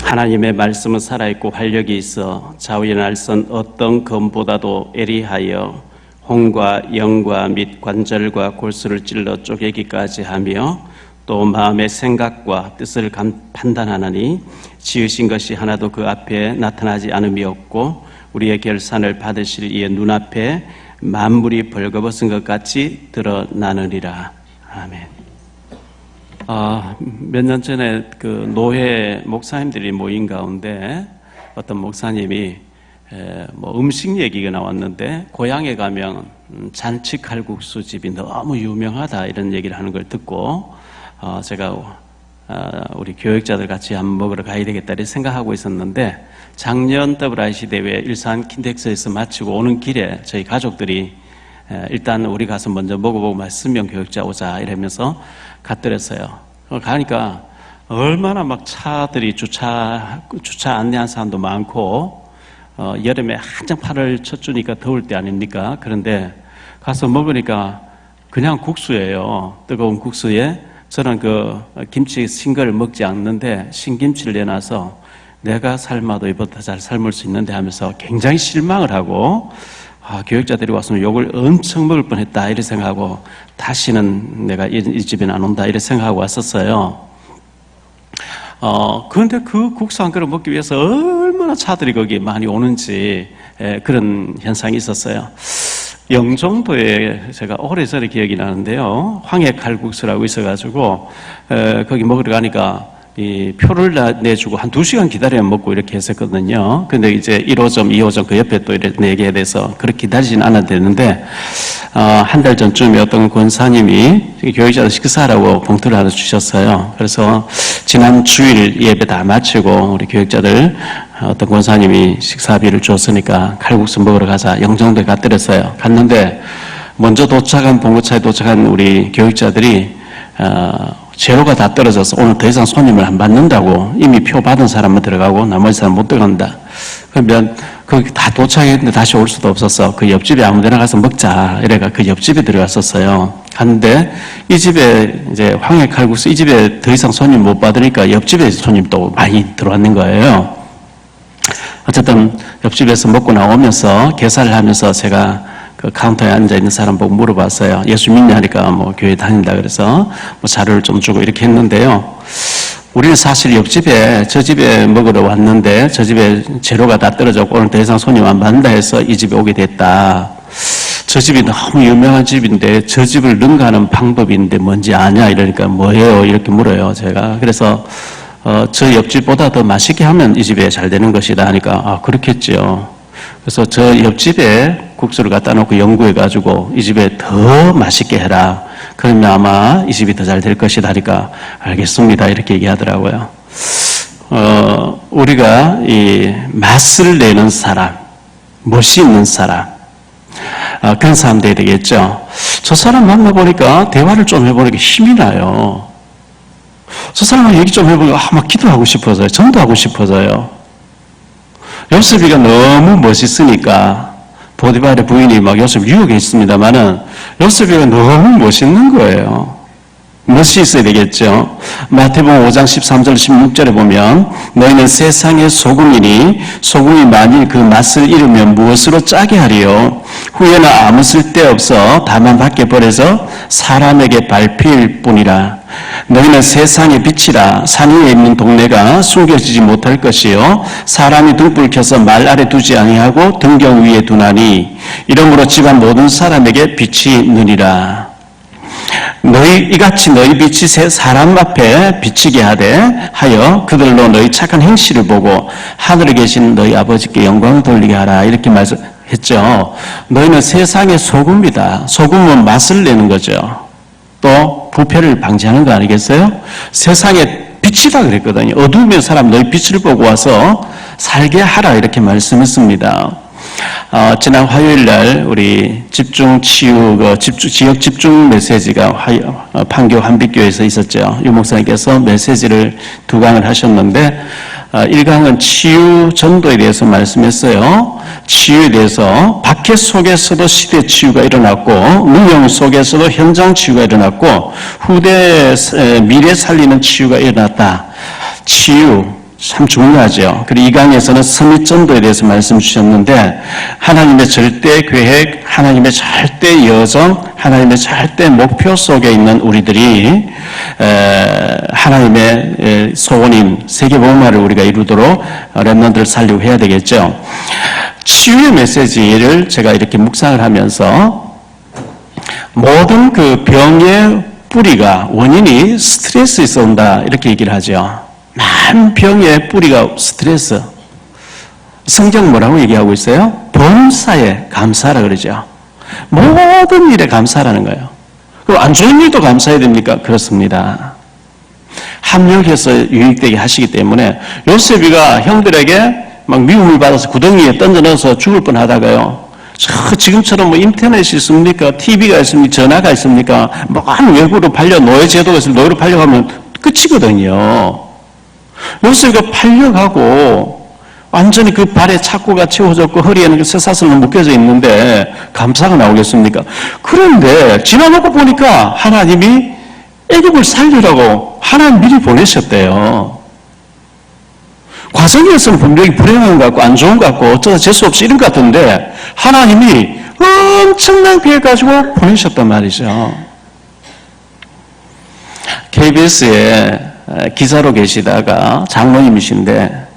하나님의 말씀은 살아있고 활력이 있어 좌우의 날선 어떤 검보다도 예리하여 혼과 영과 및 관절과 골수를 찔러 쪼개기까지 하며 또 마음의 생각과 뜻을 판단하나니 지으신 것이 하나도 그 앞에 나타나지 않음이 없고 우리의 결산을 받으실 이의 눈앞에 만물이 벌거벗은 것 같이 드러나느니라. 아멘. 몇 년 전에 그 노회 목사님들이 모인 가운데 어떤 목사님이 음식 얘기가 나왔는데 고향에 가면 잔치 칼국수 집이 너무 유명하다 이런 얘기를 하는 걸 듣고 제가 우리 교육자들 같이 한번 먹으러 가야 되겠다 이렇게 생각하고 있었는데 작년 WIC 대회 일산 킨텍스에서 마치고 오는 길에 저희 가족들이 일단 우리 가서 먼저 먹어보고 말씀명 교육자 오자 이러면서 갔더랬어요. 가니까 얼마나 막 차들이 주차 안내한 사람도 많고 여름에 한창 8월 첫 주니까 더울 때 아닙니까? 그런데 가서 먹으니까 그냥 국수예요. 뜨거운 국수에 저는 그 김치 신 걸 먹지 않는데 신김치를 내놔서 내가 삶아도 이보다 잘 삶을 수 있는데 하면서 굉장히 실망을 하고 교육자들이 왔으면 욕을 엄청 먹을 뻔했다 이렇게 생각하고 다시는 내가 이 집에는 안 온다 이렇게 생각하고 왔었어요. 그런데 그 국수 한 그릇 먹기 위해서 얼마나 차들이 거기 많이 오는지 그런 현상이 있었어요. 영종도에 제가 오래전에 기억이 나는데요. 황해칼국수라고 있어가지고 거기 먹으러 가니까 이 표를 내주고 한 2시간 기다려야 먹고 이렇게 했었거든요. 근데 이제 1호점, 2호점 그 옆에 또 이렇게 내게 돼서 그렇게 기다리진 않아도 되는데, 한 달 전쯤에 어떤 권사님이 교육자들 식사하라고 봉투를 하나 주셨어요. 그래서 지난 주일 예배 다 마치고 우리 교육자들 어떤 권사님이 식사비를 줬으니까 칼국수 먹으러 가자. 영종도에 갔더랬어요. 갔는데 먼저 도착한 봉고차에 도착한 우리 교육자들이 재료가 다 떨어져서 오늘 더 이상 손님을 안 받는다고 이미 표 받은 사람만 들어가고 나머지 사람 못 들어간다. 그러면 거기 다 도착했는데 다시 올 수도 없었어. 그 옆집에 아무 데나 가서 먹자. 이래가 그 옆집에 들어갔었어요. 갔는데 이 집에 이제 황해칼국수 이 집에 더 이상 손님 못 받으니까 옆집에 손님 또 많이 들어왔는 거예요. 어쨌든 옆집에서 먹고 나오면서 계산을 하면서 제가 그 카운터에 앉아있는 사람 보고 물어봤어요. 예수 믿냐 하니까 뭐 교회 다닌다 그래서 뭐 자료를 좀 주고 이렇게 했는데요. 우리는 사실 옆집에 저 집에 먹으러 왔는데 저 집에 재료가 다 떨어졌고 오늘 더 이상 손님 안 받는다 해서 이 집에 오게 됐다. 저 집이 너무 유명한 집인데 저 집을 능가하는 방법인데 뭔지 아냐 이러니까 뭐예요 이렇게 물어요 제가. 그래서 저 옆집보다 더 맛있게 하면 이 집에 잘 되는 것이다 하니까 그렇겠죠. 그래서 저 옆집에 국수를 갖다 놓고 연구해가지고 이 집에 더 맛있게 해라. 그러면 아마 이 집이 더 잘 될 것이다 하니까 알겠습니다. 이렇게 얘기하더라고요. 우리가 이 맛을 내는 사람, 멋이 있는 사람, 그런 사람 돼야 되겠죠. 저 사람 만나보니까 대화를 좀 해보니까 힘이 나요. 저 사람하고 얘기 좀 해보니까 막 기도하고 싶어져요. 전도하고 싶어져요. 요셉이가 너무 멋있으니까 보디발의 부인이 막 요셉 유혹에 있습니다만은 요셉이가 너무 멋있는 거예요. 멋이 있어야 되겠죠. 마태복음 5장 13절 16절에 보면 너희는 세상의 소금이니 소금이 만일 그 맛을 잃으면 무엇으로 짜게 하리요. 후에는 아무 쓸데없어 다만 밖에 버려서 사람에게 밟힐 뿐이라. 너희는 세상의 빛이라. 산 위에 있는 동네가 숨겨지지 못할 것이요 사람이 등불을 켜서 말 아래 두지 아니하고 등경 위에 두나니 이러므로 집안 모든 사람에게 빛이 있느니라. 이같이 너희 빛이 사람 앞에 비치게 하여 그들로 너희 착한 행실을 보고 하늘에 계신 너희 아버지께 영광을 돌리게 하라. 이렇게 말했죠. 너희는 세상의 소금이다. 소금은 맛을 내는 거죠. 또 부패를 방지하는 거 아니겠어요? 세상에 빛이다 그랬거든요. 어두우면 사람 너희 빛을 보고 와서 살게 하라 이렇게 말씀했습니다. 지난 화요일 날 우리 집중 치유 지역 집중 메시지가 판교 한빛교회에서 있었죠. 유 목사님께서 메시지를 2강을 하셨는데 1강은 치유 전도에 대해서 말씀했어요. 치유에 대해서 박해 속에서도 시대 치유가 일어났고 문명 속에서도 현장 치유가 일어났고 후대 미래 살리는 치유가 일어났다. 치유 참 중요하죠. 그리고 이 강에서는 서밋전도에 대해서 말씀 주셨는데 하나님의 절대 계획, 하나님의 절대 여정, 하나님의 절대 목표 속에 있는 우리들이 하나님의 소원인 세계복음화를 우리가 이루도록 렘넌트를 살리고 해야 되겠죠. 치유의 메시지를 제가 이렇게 묵상을 하면서 모든 그 병의 뿌리가 원인이 스트레스에서 온다 이렇게 얘기를 하죠. 많은 병의 뿌리가 스트레스. 성경 뭐라고 얘기하고 있어요? 범사에 감사라 그러죠. 모든 일에 감사라는 거예요. 그럼 안 좋은 일도 감사해야 됩니까? 그렇습니다. 합력해서 유익되게 하시기 때문에 요셉이가 형들에게 막 미움을 받아서 구덩이에 던져 넣어서 죽을 뻔하다가요. 지금처럼 뭐 인터넷이 있습니까? TV가 있습니까? 전화가 있습니까? 뭐한 외부로 팔려 노예 제도가 있으면 노예로 팔려가면 끝이거든요. 요셉이가 팔려가고 완전히 그 발에 착고가 채워졌고 허리에는 그 쇠사슬로 묶여져 있는데 감사가 나오겠습니까? 그런데 지나놓고 보니까 하나님이 애굽을 살리라고 하나님 미리 보내셨대요. 과정에서는 분명히 불행한 것 같고 안 좋은 것 같고 어쩌다 재수 없이 이런 것 같은데 하나님이 엄청난 계획 가지고 보내셨단 말이죠. KBS에 기자로 계시다가 장로님이신데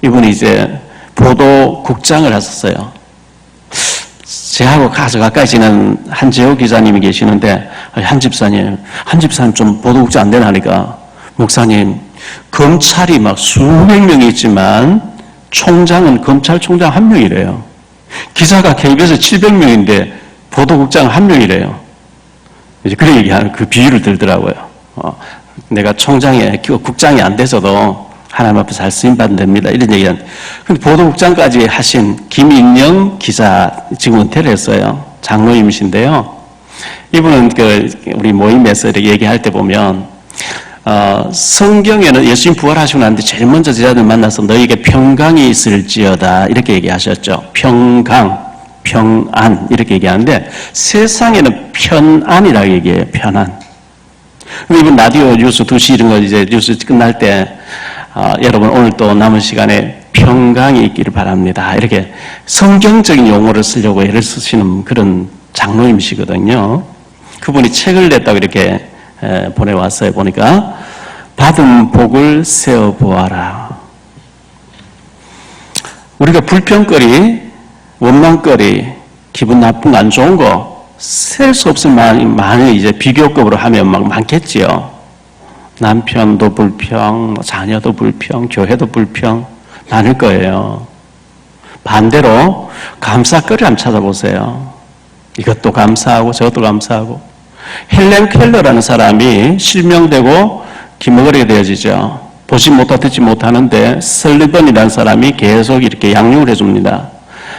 이분이 이제 보도국장을 하셨어요. 제하고 아주 가까이 지낸 한재호 기자님이 계시는데 한 집사님 좀 보도국장 안 되나 하니까 목사님 검찰이 막 수백 명이 있지만 총장은 검찰총장 한 명이래요. 기자가 KBS 700명인데 보도국장 한 명이래요. 이제 그런 얘기하는 그 비유를 들더라고요. 내가 국장이 안 돼서도 하나님 앞에 잘 쓰임받으면 됩니다. 이런 얘기는. 근데 보도국장까지 하신 김인영 기자 지금 은퇴를 했어요. 장로님이신데요. 이분은 우리 모임에서 이렇게 얘기할 때 보면 성경에는 예수님 부활하시고 났는데 제일 먼저 제자들 만나서 너에게 평강이 있을지어다 이렇게 얘기하셨죠. 평강, 평안 이렇게 얘기하는데 세상에는 편안이라고 얘기해요. 편안. 이번 라디오 뉴스 2시 이런 거 이제 뉴스 끝날 때 여러분 오늘 또 남은 시간에 평강이 있기를 바랍니다. 이렇게 성경적인 용어를 쓰려고 애를 쓰시는 그런 장로님이시거든요. 그분이 책을 냈다고 이렇게 보내왔어요. 보니까 받은 복을 세어보아라. 우리가 불평거리, 원망거리, 기분 나쁜 거 안 좋은 거 셀 수 없을 많이 이제 비교급으로 하면 막 많겠지요. 남편도 불평, 자녀도 불평, 교회도 불평 많을 거예요. 반대로 감사거리 한번 찾아보세요. 이것도 감사하고 저것도 감사하고. 헬렌 켈러라는 사람이 실명되고 기머거리가 되어지죠. 보지 못하고 듣지 못하는데 설리번이라는 사람이 계속 이렇게 양육을 해줍니다.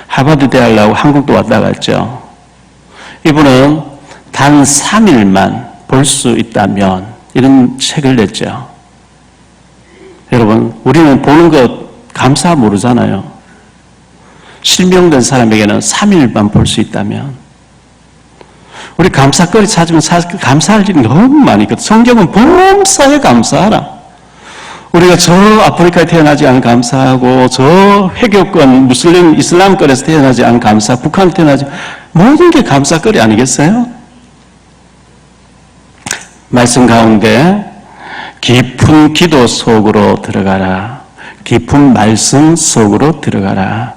하버드 대학 나오고 한국도 왔다 갔죠. 이분은 단 3일만 볼 수 있다면 이런 책을 냈죠. 여러분, 우리는 보는 것 감사 모르잖아요. 실명된 사람에게는 3일만 볼 수 있다면 우리 감사거리 찾으면 감사할 일이 너무 많이 있거든. 성경은 범사에 감사하라. 우리가 저 아프리카에 태어나지 않은 감사하고 저 회교권 무슬림 이슬람권에서 태어나지 않은 감사, 북한에 태어나지 모든 게 감사거리 아니겠어요? 말씀 가운데 깊은 기도 속으로 들어가라. 깊은 말씀 속으로 들어가라.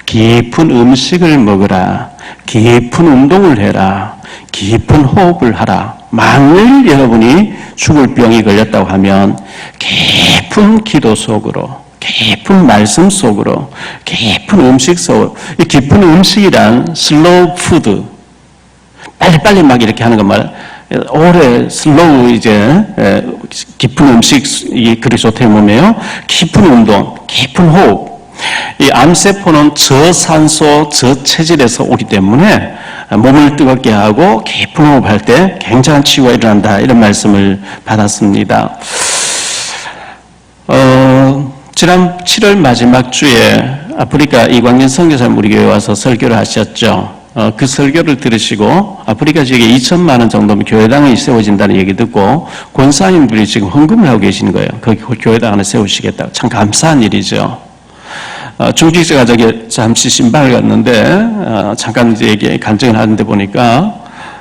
깊은 음식을 먹으라. 깊은 운동을 해라. 깊은 호흡을 하라. 만일 여러분이 죽을 병이 걸렸다고 하면 깊은 기도 속으로, 깊은 말씀 속으로, 깊은 음식 속으로. 이 깊은 음식이란 슬로우 푸드, 빨리빨리 막 이렇게 하는 것 말. 오래 슬로우 이제 깊은 음식이 그리 좋다는 몸이에요. 깊은 운동, 깊은 호흡. 이 암세포는 저산소, 저체질에서 오기 때문에 몸을 뜨겁게 하고 깊은 호흡할 때 굉장한 치유가 일어난다. 이런 말씀을 받았습니다. 지난 7월 마지막 주에 아프리카 이광진 선교사님 우리 교회에 와서 설교를 하셨죠. 그 설교를 들으시고 아프리카 지역에 2천만 원 정도면 교회당이 세워진다는 얘기 듣고 권사님들이 지금 헌금을 하고 계시는 거예요. 거기 교회당 하나 세우시겠다고. 참 감사한 일이죠. 중직자 가족이 잠시 신방을 갔는데 잠깐 이제 간증을 하는데 보니까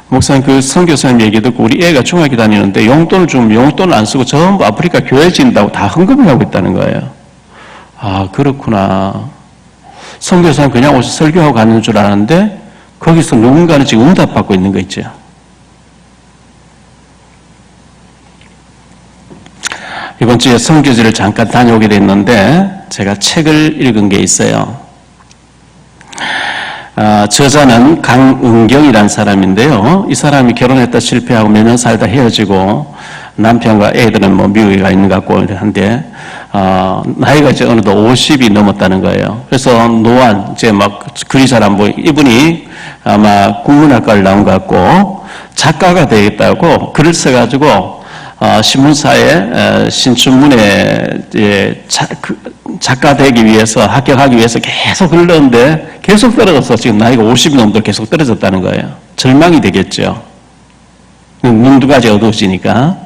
목사님 그 선교사님 얘기 듣고 우리 애가 중학교 다니는데 용돈을 주면 용돈을 안 쓰고 전부 아프리카 교회 짓는다고 다 헌금을 하고 있다는 거예요. 아, 그렇구나. 선교사님 그냥 오셔서 설교하고 가는 줄 아는데 거기서 누군가는 지금 응답받고 있는 거 있죠. 이번 주에 선교지를 잠깐 다녀오게 됐는데 제가 책을 읽은 게 있어요. 저자는 강은경이라는 사람인데요. 이 사람이 결혼했다 실패하고 몇 년 살다 헤어지고 남편과 애들은 뭐 미국에 가 있는 것 같고 한데 나이가 이제 어느덧 50이 넘었다는 거예요. 그래서 노안 이제 막 글이 잘 안 보이. 이분이 아마 국문학과를 나온 것 같고 작가가 되겠다고 글을 써가지고 신문사에 신춘문에 작가 되기 위해서 합격하기 위해서 계속 글을 넣었는데 계속 떨어져서 지금 나이가 50이 넘도록 계속 떨어졌다는 거예요. 절망이 되겠죠. 눈두가지 어두워지니까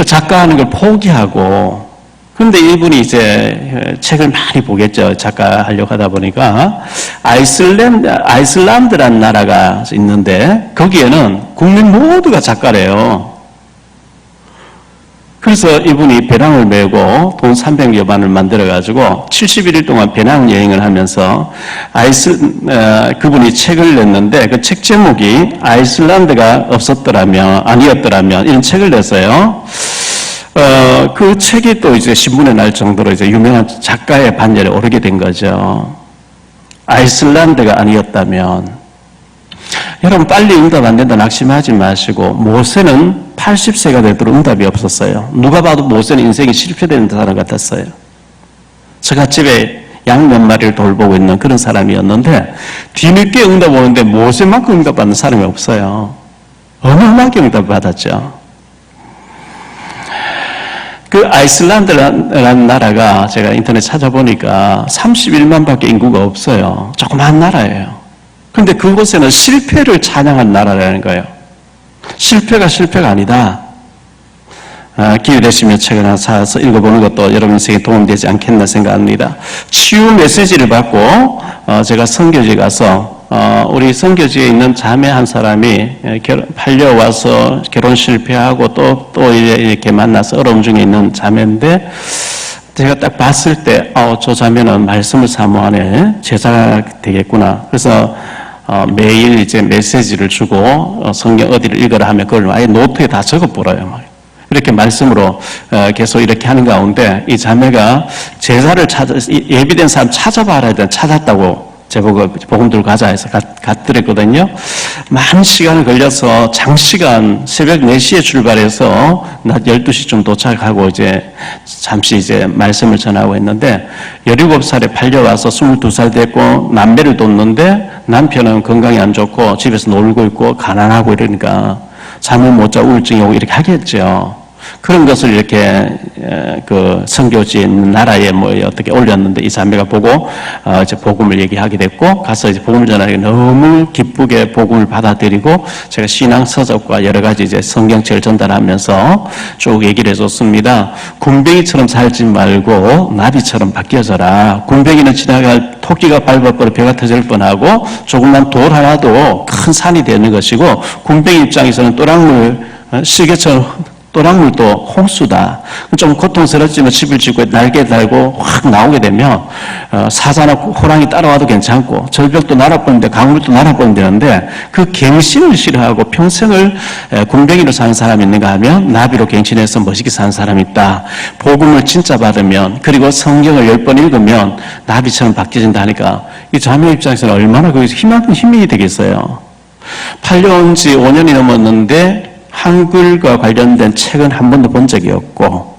작가하는 걸 포기하고. 근데 이분이 이제 책을 많이 보겠죠. 작가 하려고 하다 보니까 아이슬란드라는 나라가 있는데 거기에는 국민 모두가 작가래요. 그래서 이분이 배낭을 메고 돈 300여만 원을 만들어가지고 71일 동안 배낭 여행을 하면서 그분이 책을 냈는데 그 책 제목이 아이슬란드가 아니었더라면 이런 책을 냈어요. 그 책이 또 이제 신문에 날 정도로 이제 유명한 작가의 반열에 오르게 된 거죠. 아이슬란드가 아니었다면. 여러분 빨리 응답 안 된다 낙심하지 마시고 모세는 80세가 되도록 응답이 없었어요. 누가 봐도 모세는 인생이 실패되는 사람 같았어요. 처갓집에 양 몇 마리를 돌보고 있는 그런 사람이었는데 뒤늦게 응답 오는데 모세만큼 응답받는 사람이 없어요. 어마어마하게 응답받았죠. 그 아이슬란드라는 나라가 제가 인터넷 찾아보니까 31만 밖에 인구가 없어요. 조그만 나라예요. 근데 그곳에는 실패를 찬양한 나라라는 거예요. 실패가 아니다. 기회 되시면 책 하나 사서 읽어보는 것도 여러분 인생에 도움이 되지 않겠나 생각합니다. 치유 메시지를 받고 제가 선교지에 가서 우리 선교지에 있는 자매 한 사람이 팔려와서 결혼 실패하고 또 이렇게 만나서 어려움 중에 있는 자매인데 제가 딱 봤을 때 저 자매는 말씀을 사모하네. 제자가 되겠구나. 그래서 매일 이제 메시지를 주고 성경 어디를 읽어라 하면 그걸 아예 노트에 다 적어보라요. 이렇게 말씀으로 계속 이렇게 하는 가운데 이 자매가 제자를 예비된 사람 찾아봐라 했더니 찾았다고 제보고 복음 들고 가자 해서 갔더랬거든요. 많은 시간을 걸려서 장시간 새벽 4시에 출발해서 낮 12시쯤 도착하고 이제 잠시 이제 말씀을 전하고 했는데 17살에 팔려와서 22살 됐고 남매를 뒀는데 남편은 건강이 안 좋고 집에서 놀고 있고 가난하고 이러니까 잠을 못 자고 우울증이 오고 이렇게 하겠죠. 그런 것을 이렇게 그 선교지에 있는 나라에 뭐 어떻게 올렸는데 이 자매가 보고 이제 복음을 얘기하게 됐고 가서 이제 복음을 전하기 너무 기쁘게 복음을 받아들이고 제가 신앙 서적과 여러 가지 이제 성경책을 전달하면서 쭉 얘기를 해줬습니다. 군뱅이처럼 살지 말고 나비처럼 바뀌어져라. 군뱅이는 지나갈 토끼가 밟아버려 배가 터질 뻔하고 조금만 돌 하나도 큰 산이 되는 것이고 군뱅이 입장에서는 또랑물 시계처럼 또랑물도 홍수다. 좀 고통스럽지만 집을 짓고 날개 달고 확 나오게 되면 사자나 호랑이 따라와도 괜찮고 절벽도 날아버리는데 강물도 날아버리면 되는데 그 갱신을 싫어하고 평생을 군뱅이로 사는 사람이 있는가 하면 나비로 갱신해서 멋있게 사는 사람이 있다. 복음을 진짜 받으면 그리고 성경을 10번 읽으면 나비처럼 바뀌어진다 하니까 이 자매 입장에서는 얼마나 거기서 힘이 되겠어요. 팔려온 지 5년이 넘었는데 한글과 관련된 책은 한 번도 본 적이 없고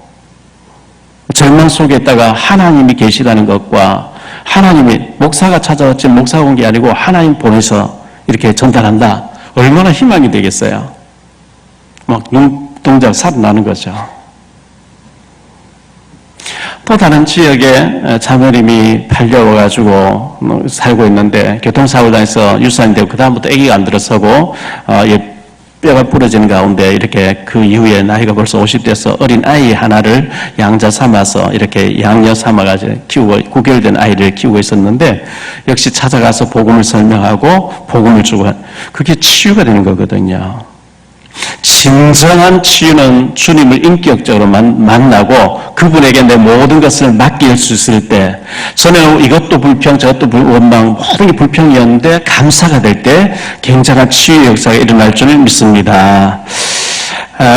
절망 속에 있다가 하나님이 계시다는 것과 하나님이 목사가 찾아왔지 목사가 온 게 아니고 하나님 보내서 이렇게 전달한다. 얼마나 희망이 되겠어요. 막 눈동자 살아나는 거죠. 또 다른 지역에 자매님이 팔려와가지고 살고 있는데 교통사고 당해서 유산이 되고 그다음부터 아기가 안 들어서고 뼈가 부러지는 가운데 이렇게 그 이후에 나이가 벌써 50대에서 어린 아이 하나를 양자 삼아서 이렇게 양녀 삼아가지고 키우고 9개월 된 아이를 키우고 있었는데 역시 찾아가서 복음을 설명하고 복음을 주고 그게 치유가 되는 거거든요. 진정한 치유는 주님을 인격적으로 만나고 그분에게 내 모든 것을 맡길 수 있을 때, 전에는 이것도 불평 저것도 원망 모든 게 불평이었는데 감사가 될 때 굉장한 치유의 역사가 일어날 줄 믿습니다.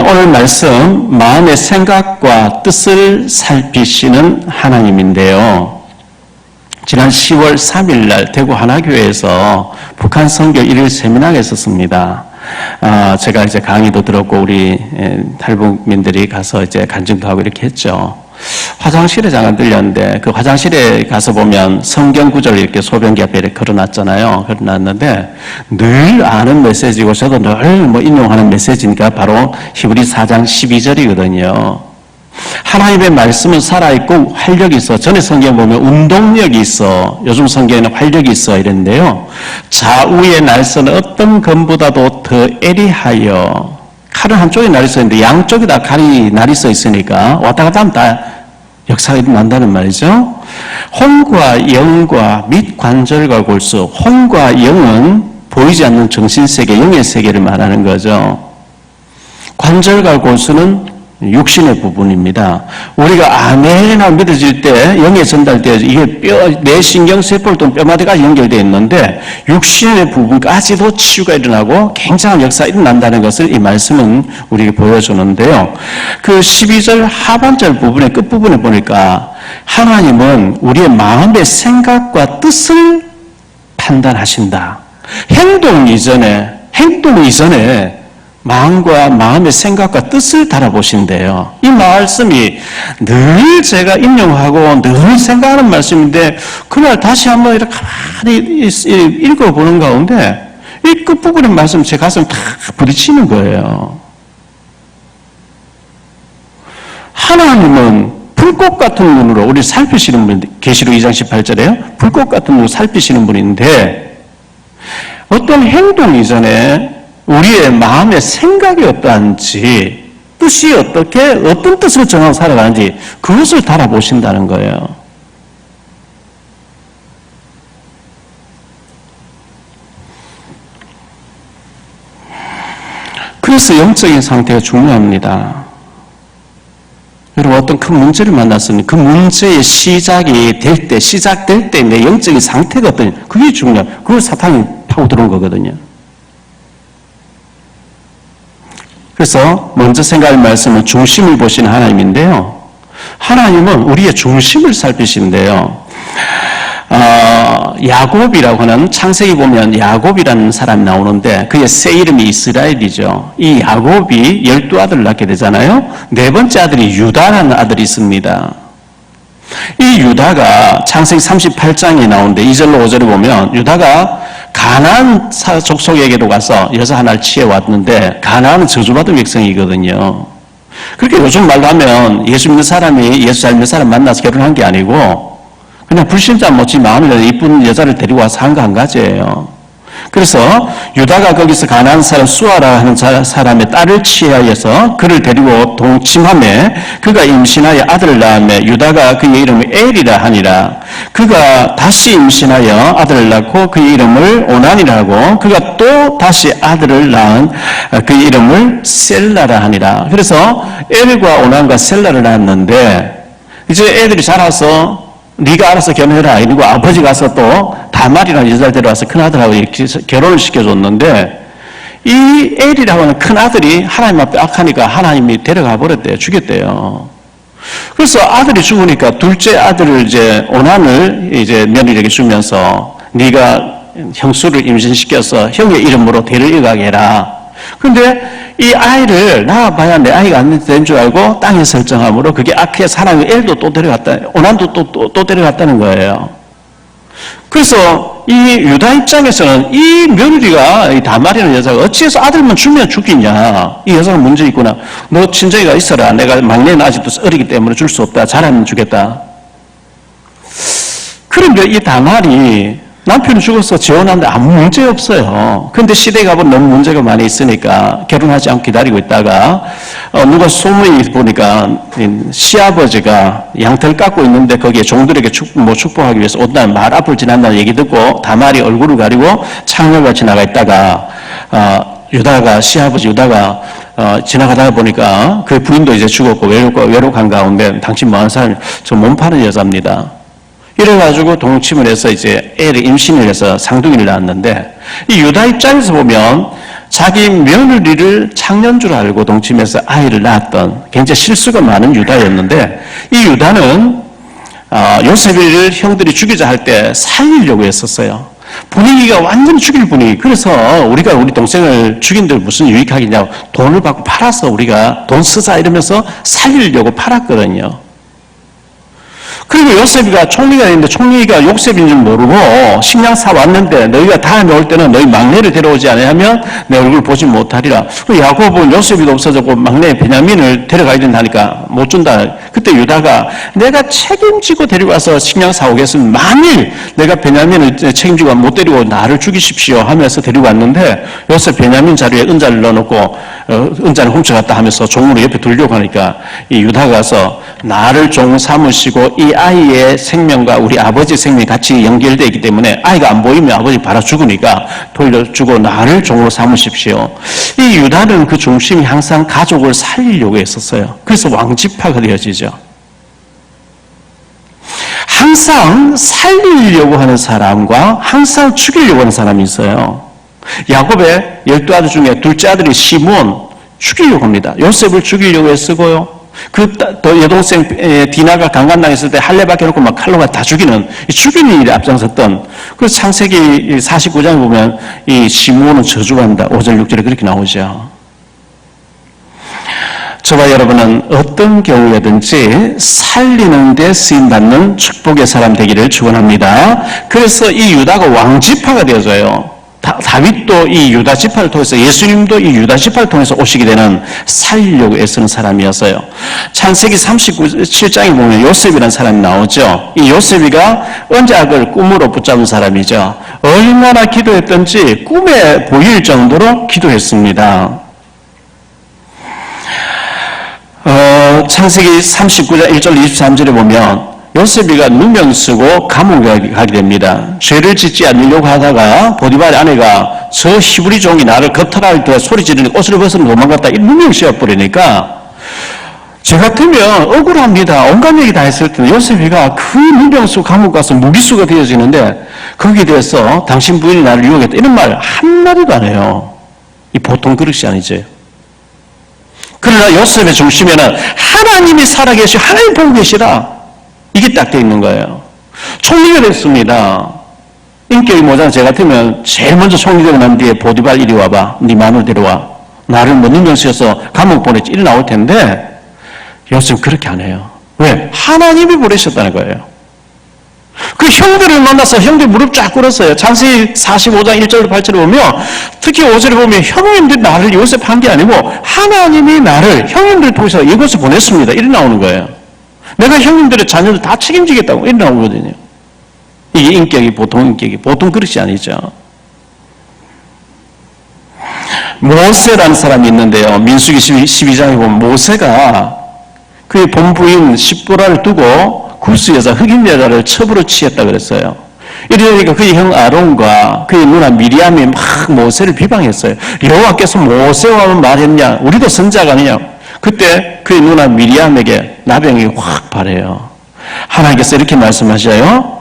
오늘 말씀 마음의 생각과 뜻을 살피시는 하나님인데요. 지난 10월 3일 날 대구 하나교회에서 북한 선교 1일 세미나가 있었습니다. 제가 이제 강의도 들었고 우리 탈북민들이 가서 이제 간증도 하고 이렇게 했죠. 화장실에 잠깐 들렸는데 그 화장실에 가서 보면 성경 구절을 이렇게 소변기 앞에 이렇게 걸어놨잖아요. 걸어놨는데 늘 아는 메시지고 저도 늘 인용하는 메시지니까 바로 히브리 4장 12절이거든요. 하나님의 말씀은 살아있고 활력이 있어. 전에 성경 보면 운동력이 있어. 요즘 성경에는 활력이 있어 이랬는데요. 좌우의 날선은 어떤 검보다도 더 애리하여, 칼은 한쪽에 날이 써 있는데 양쪽에 다 칼이 날이 써 있으니까 왔다 갔다 하면 다 역사가 일어난다는 말이죠. 혼과 영과 및 관절과 골수, 혼과 영은 보이지 않는 정신세계, 영의 세계를 말하는 거죠. 관절과 골수는 육신의 부분입니다. 우리가 아멘이나 믿어질 때, 영에 전달되어 이게 내 신경세포를 또 뼈마디까지 연결되어 있는데 육신의 부분까지도 치유가 일어나고 굉장한 역사가 일어난다는 것을 이 말씀은 우리에게 보여주는데요. 그 12절 하반절 부분의 끝부분에 보니까 하나님은 우리의 마음의 생각과 뜻을 판단하신다. 행동 이전에 마음과 마음의 생각과 뜻을 달아보신대요. 이 말씀이 늘 제가 인용하고 늘 생각하는 말씀인데 그날 다시 한번 이렇게 가만히 읽어보는 가운데 이 끝부분의 말씀 제 가슴 탁 부딪히는 거예요. 하나님은 불꽃 같은 눈으로 우리 살피시는 분, 계시록 2장 18절에요. 불꽃 같은 눈으로 살피시는 분인데 어떤 행동 이전에 우리의 마음의 생각이 어떠한지, 뜻이 어떤 뜻을 정하고 살아가는지 그것을 달아보신다는 거예요. 그래서 영적인 상태가 중요합니다. 여러분 어떤 큰 문제를 만났으니 그 문제의 시작될 때 내 영적인 상태가 어떠냐, 그게 중요해요. 그걸 사탄이 파고 들어온 거거든요. 그래서 먼저 생각할 말씀은 중심을 보시는 하나님인데요. 하나님은 우리의 중심을 살피신데요. 야곱이라고 하는, 창세기 보면 야곱이라는 사람이 나오는데 그의 새 이름이 이스라엘이죠. 이 야곱이 12아들을 낳게 되잖아요. 네 번째 아들이 유다라는 아들이 있습니다. 이 유다가 창세기 38장에 나오는데 2절로 5절에 보면 유다가 가나안 족속에게로 가서 여자 하나를 취해왔는데 가나안은 저주받은 백성이거든요. 그렇게 요즘 말로 하면 예수 믿는 사람이 예수 잘 믿는 사람 만나서 결혼한 게 아니고 그냥 불신자 못지 마음이라도 이쁜 여자를 데리고 와서 한 거 한 가지예요. 그래서 유다가 거기서 가나안 사람 수아라 하는 사람의 딸을 취하여서 그를 데리고 동침하며 그가 임신하여 아들을 낳으며 유다가 그의 이름을 엘이라 하니라. 그가 다시 임신하여 아들을 낳고 그의 이름을 오난이라 하고 그가 또 다시 아들을 낳은 그의 이름을 셀라라 하니라. 그래서 엘과 오난과 셀라를 낳았는데 이제 애들이 자라서 네가 알아서 결혼해라. 이러고 아버지 가서 또 다말이라는 여자를 데려와서 큰아들하고 결혼을 시켜줬는데 이 엘이라고 하는 큰아들이 하나님 앞에 악하니까 하나님이 데려가 버렸대요. 죽였대요. 그래서 아들이 죽으니까 둘째 아들을 이제 오난을 이제 며느리에게 주면서 네가 형수를 임신시켜서 형의 이름으로 대를 이어가게 해라. 근데 이 아이를 낳아봐야 내 아이가 안 된 줄 알고 땅에 설정함으로 그게 악해서 하나님이 엘도 또 데려갔다, 오난도 또 데려갔다는 거예요. 그래서 이 유다 입장에서는 이 며느리가, 이 다말이라는 여자가 어찌해서 아들만 주면 죽이냐. 이 여자가 문제 있구나. 너 친정이가 있어라. 내가 막내는 아직도 어리기 때문에 줄 수 없다. 잘하면 주겠다. 그런데 이 다말이 남편이 죽어서 재혼하는데 아무 문제 없어요. 근데 시댁에 가보면 너무 문제가 많이 있으니까 결혼하지 않고 기다리고 있다가 누가 소문이 보니까 시아버지가 양털 깎고 있는데 거기에 종들에게 축복하기 위해서 온다는 말 앞을 지난다는 얘기 듣고 다말이 얼굴을 가리고 창녀가 지나가 있다가 시아버지 유다가 지나가다가 보니까 그 부인도 이제 죽었고 외롭한 가운데 당신 뭐하는 사람이 저 몸 파는 여자입니다. 이래가지고 동침을 해서 이제 애를 임신을 해서 상둥이를 낳았는데, 이 유다 입장에서 보면 자기 며느리를 창녀인 줄 알고 동침해서 아이를 낳았던 굉장히 실수가 많은 유다였는데, 이 유다는 요셉을 형들이 죽이자 할 때 살리려고 했었어요. 분위기가 완전히 죽일 분위기. 그래서 우리가 우리 동생을 죽인 데 무슨 유익하겠냐고 돈을 받고 팔아서 우리가 돈 쓰자 이러면서 살리려고 팔았거든요. 그리고 요셉이가 총리가 있는데 총리가 요셉인 줄 모르고 식량 사왔는데 너희가 다음에 올 때는 너희 막내를 데려오지 않으면 내 얼굴 보지 못하리라. 야곱은 요셉이도 없어졌고 막내 베냐민을 데려가야 된다니까 못 준다. 그때 유다가 내가 책임지고 데려가서 식량 사오겠으면 만일 내가 베냐민을 책임지고 못 데리고 나를 죽이십시오 하면서 데리고 왔는데 요셉 베냐민 자리에 은자를 넣어놓고 은자를 훔쳐갔다 하면서 종으로 옆에 두려고 하니까 이 유다가 가서 나를 종 삼으시고 이 아이의 생명과 우리 아버지 생명이 같이 연결되어 있기 때문에 아이가 안 보이면 아버지 바로 죽으니까 돌려주고 나를 종으로 삼으십시오. 이 유다는 그 중심이 항상 가족을 살리려고 했었어요. 그래서 왕지파가 되어지죠. 항상 살리려고 하는 사람과 항상 죽이려고 하는 사람이 있어요. 야곱의 12아들 중에 둘째 아들이 시므온 죽이려고 합니다. 요셉을 죽이려고 했었고요. 그 여동생 디나가 강간당했을 때 할례 박혀놓고 막 칼로 다 죽이는 일에 앞장섰던, 그래서 창세기 49장에 보면 이 시므온은 저주한다 5절 6절에 그렇게 나오죠. 저와 여러분은 어떤 경우에든지 살리는 데 쓰임받는 축복의 사람 되기를 축원합니다. 그래서 이 유다가 왕지파가 되어져요. 다윗도 이 유다 지파를 통해서, 예수님도 이 유다 지파를 통해서 오시게 되는 살리려고 애쓰는 사람이었어요. 창세기 37장에 보면 요셉이라는 사람이 나오죠. 이 요셉이가 언약을 꿈으로 붙잡은 사람이죠. 얼마나 기도했던지 꿈에 보일 정도로 기도했습니다. 창세기 39장 1절 23절에 보면 요셉이가 누명 쓰고 감옥에 가게 됩니다. 죄를 짓지 않으려고 하다가 보디발의 아내가 저 히브리 종이 나를 거탈할 때 소리 지르니 옷을 벗으면 도망갔다 이 누명 씌워버리니까 저 같으면 억울합니다. 온갖 얘기 다 했을 텐데 요셉이가 그 누명 쓰고 감옥 가서 무기수가 되어지는데 거기에 대해서 당신 부인이 나를 유혹했다 이런 말 한마디도 안 해요. 이 보통 그릇이 아니죠. 그러나 요셉의 중심에는 하나님이 살아계시고 하나님 보고 계시라. 이게 딱 돼 있는 거예요. 총리가 됐습니다. 인격이 모자란 제 같으면 제일 먼저 총리 되고 난 뒤에 보디발 이리 와봐. 네 마누라 데려와. 나를 뭐 누명 쓰여서 감옥 보냈지. 이리 나올 텐데 요셉은 그렇게 안 해요. 왜? 하나님이 보내셨다는 거예요. 그 형들을 만나서 형들 무릎 쫙 꿇었어요. 창세기 45장 1절 8절에 보면 특히 5절에 보면 형님들이 나를 요셉한 게 아니고 하나님이 나를 형님들 통해서 이곳에 보냈습니다. 이리 나오는 거예요. 내가 형님들의 자녀들 다 책임지겠다고 이리 나오거든요. 이게 인격이 보통 그릇이 아니죠. 모세라는 사람이 있는데요. 민수기 12장에 보면 모세가 그의 본부인 십보라를 두고 구스 여자, 흑인 여자를 첩으로 취했다 그랬어요. 이러니까 그의 형 아론과 그의 누나 미리암이 막 모세를 비방했어요. 여호와께서 모세와 말했냐? 우리도 선자가 아니냐? 그때 그의 누나 미리암에게 나병이 확 발해요. 하나님께서 이렇게 말씀하셔요.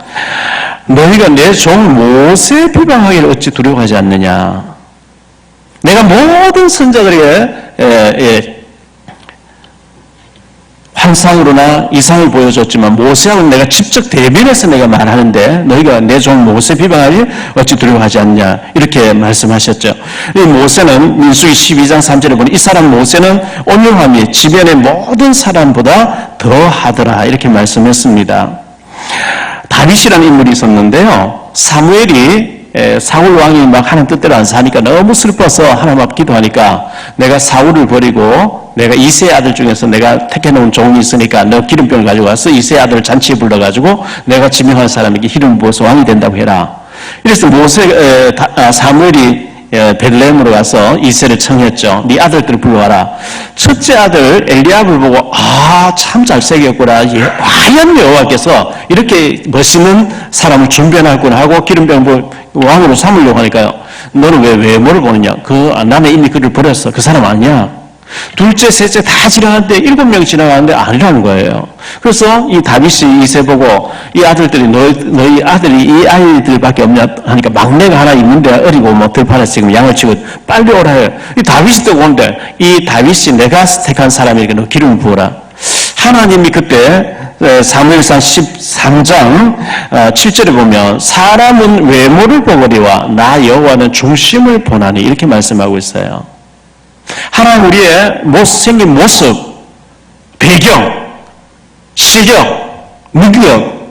너희가 내 종 모세 비방하기를 어찌 두려워하지 않느냐? 내가 모든 선자들에게 환상으로나 이상을 보여줬지만 모세하고 내가 직접 대면해서 내가 말하는데 너희가 내 종 모세 비방하기 어찌 두려워하지 않냐 이렇게 말씀하셨죠. 이 모세는 민수기 12장 3절에 보니 이 사람 모세는 온유함이 주변의 모든 사람보다 더하더라 이렇게 말씀했습니다. 다윗이라는 인물이 있었는데요. 사무엘이 사울 왕이 막 하나님 뜻대로 안 사니까 너무 슬퍼서 하나님 앞 기도하니까 내가 사울을 버리고 내가 이세의 아들 중에서 내가 택해놓은 종이 있으니까 너 기름병을 가지고 와서 이세의 아들을 잔치에 불러가지고 내가 지명한 사람에게 기름 부어서 왕이 된다고 해라. 이래서 사무엘이 베들레헴으로 가서 이세를 청했죠. 네 아들들을 불러와라. 첫째 아들 엘리압을 보고 참 잘생겼구나. 과연 여호와께서 이렇게 멋있는 사람을 준비해놨구나 하고 기름병을 왕으로 삼으려고 하니까요. 너는 왜 외모를 보느냐. 나는 이미 그를 버렸어. 그 사람 아니야. 둘째, 셋째 다 지나갔는데 7명 지나가는데 아니라는 거예요. 그래서 이 다윗이 이세 보고 이 아들들이 너희 아들이 이 아이들밖에 없냐 하니까 막내가 하나 있는데 어리고 뭐 들판에 지금 양을 치고 빨리 오라 해요. 이 다윗이 또 오는데 이 다윗이 내가 택한 사람에게 너 기름을 부어라. 하나님이 그때 사무엘상 13장 7절에 보면 사람은 외모를 보거니와 나 여호와는 중심을 보나니 이렇게 말씀하고 있어요. 하나님 우리의 생긴 모습, 배경, 실력, 능력,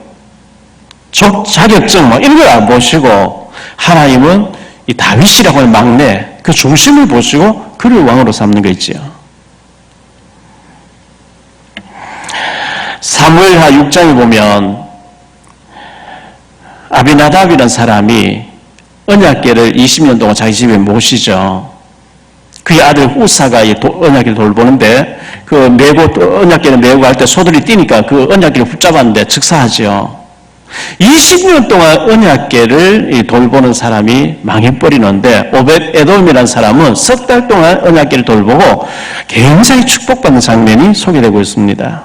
자격증 이런 걸 안 보시고 하나님은 이 다윗이라고 하는 막내 그 중심을 보시고 그를 왕으로 삼는 거 있지요. 사무엘하 6장에 보면 아비나답이라는 사람이 언약궤를 20년 동안 자기 집에 모시죠. 그의 아들 우사가 언약궤를 돌보는데 언약궤를 메고 갈 때 소들이 뛰니까 그 언약궤를 붙잡았는데 즉사하죠. 20년 동안 언약궤를 돌보는 사람이 망해버리는데 오벳 에돔이라는 사람은 석 달 동안 언약궤를 돌보고 굉장히 축복받는 장면이 소개되고 있습니다.